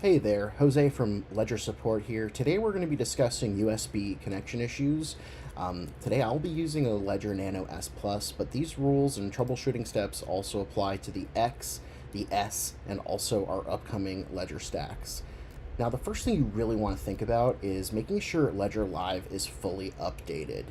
Hey there, Jose from Ledger Support here. Today we're going to be discussing USB connection issues. Today I'll be using a Ledger Nano S Plus, but these rules and troubleshooting steps also apply to the X, the S, and also our upcoming Ledger stacks. Now the first thing you really want to think about is making sure Ledger Live is fully updated.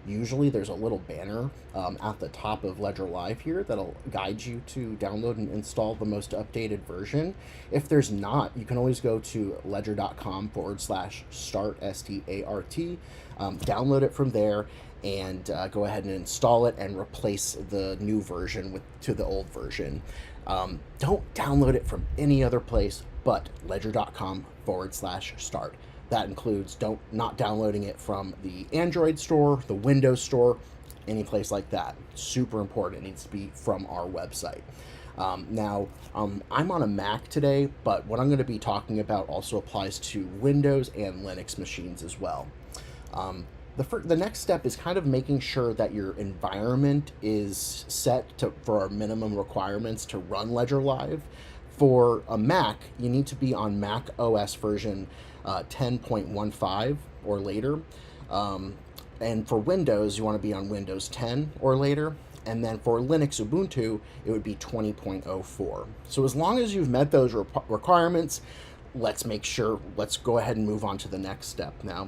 Usually there's a little banner at the top of Ledger Live here that'll guide you to download and install the most updated version. If there's not, you can always go to ledger.com/start, S-T-A-R-T, download it from there, and go ahead and install it and replace the new version to the old version. Don't download it from any other place but ledger.com/start. That includes not downloading it from the Android store, the Windows store, any place like that. Super important. It needs to be from our website. Now, I'm on a Mac today, but what I'm going to be talking about also applies to Windows and Linux machines as well. The next step is kind of making sure that your environment is set for our minimum requirements to run Ledger Live. For a Mac, you need to be on Mac OS version 10.15 or later. And for Windows, you want to be on Windows 10 or later. And then for Linux Ubuntu, it would be 20.04. So as long as you've met those requirements, let's go ahead and move on to the next step. Now,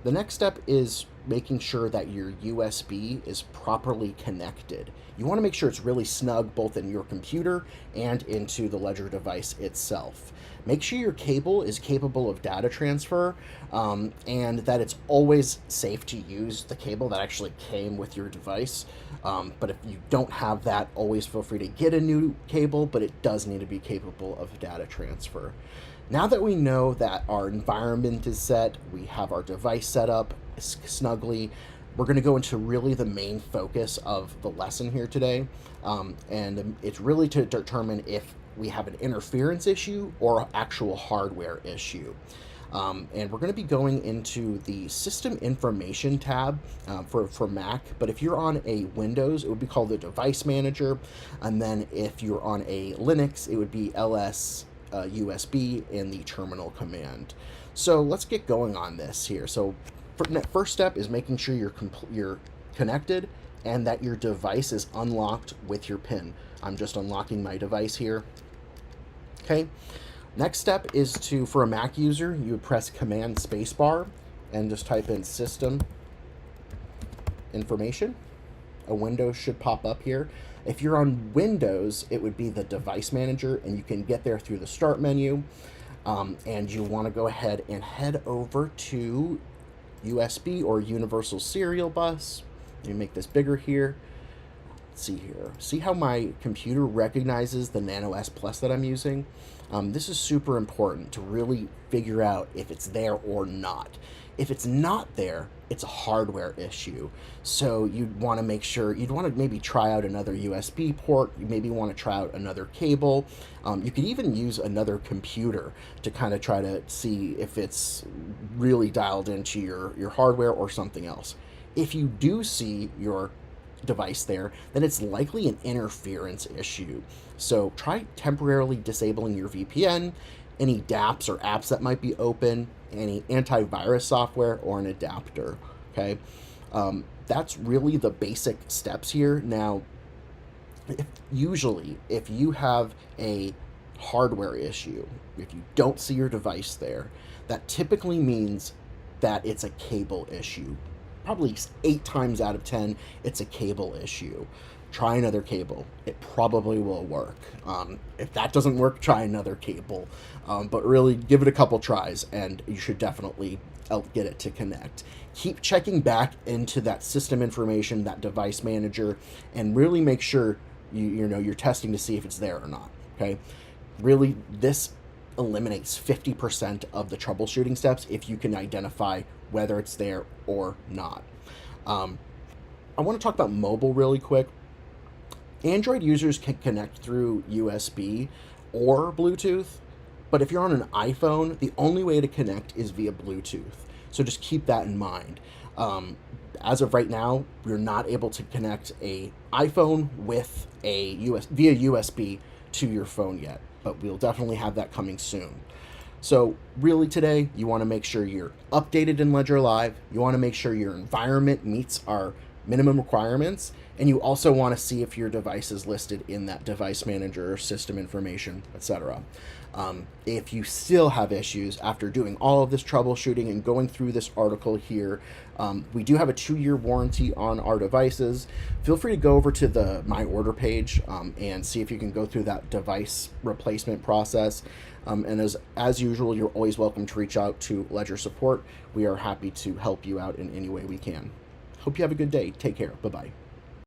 the next step is making sure that your USB is properly connected. You want to make sure it's really snug both in your computer and into the Ledger device itself. Make sure your cable is capable of data transfer and that it's always safe to use the cable that actually came with your device. But if you don't have that, always feel free to get a new cable, but it does need to be capable of data transfer. Now that we know that our environment is set, we have our device set up snugly, we're going to go into really the main focus of the lesson here today. And it's really to determine if we have an interference issue or actual hardware issue. And we're going to be going into the System Information tab for Mac, but if you're on a Windows, it would be called the Device Manager, and then if you're on a Linux, it would be ls USB in the terminal command. So let's get going on this here. So first step is making sure you're connected and that your device is unlocked with your PIN. I'm just unlocking my device here. Okay. Next step is for a Mac user, you would press Command Spacebar and just type in System Information. A window should pop up here. If you're on Windows, it would be the Device Manager, and you can get there through the Start menu. And you want to go ahead and head over to USB or Universal Serial Bus. Let me make this bigger here. Let's see here. See how my computer recognizes the Nano S Plus that I'm using? This is super important to really figure out if it's there or not. If it's not there, it's a hardware issue. So you'd want to maybe try out another USB port. You maybe want to try out another cable. You could even use another computer to kind of try to see if it's really dialed into your hardware or something else. If you do see your device there, then it's likely an interference issue. So try temporarily disabling your VPN, any dApps or apps that might be open, any antivirus software, or an adapter. Okay, that's really the basic steps here. Now, usually if you have a hardware issue, if you don't see your device there, that typically means that it's a cable issue. Probably 8 times out of 10, it's a cable issue. Try another cable. It probably will work. If that doesn't work, try another cable. But really, give it a couple tries, and you should definitely get it to connect. Keep checking back into that system information, that device manager, and really make sure you're testing to see if it's there or not. Okay, really, this eliminates 50% of the troubleshooting steps if you can identify whether it's there or not. I want to talk about mobile really quick. Android users can connect through USB or Bluetooth, but if you're on an iPhone, the only way to connect is via Bluetooth. So just keep that in mind. As of right now, we're not able to connect a iPhone with via USB to your phone yet, but we'll definitely have that coming soon. So really today, you want to make sure you're updated in Ledger Live. You want to make sure your environment meets our minimum requirements. And you also want to see if your device is listed in that device manager, system information, etc. If you still have issues after doing all of this troubleshooting and going through this article here, we do have a 2-year warranty on our devices. Feel free to go over to the My Order page and see if you can go through that device replacement process. And as usual, you're always welcome to reach out to Ledger Support. We are happy to help you out in any way we can. Hope you have a good day. Take care. Bye-bye.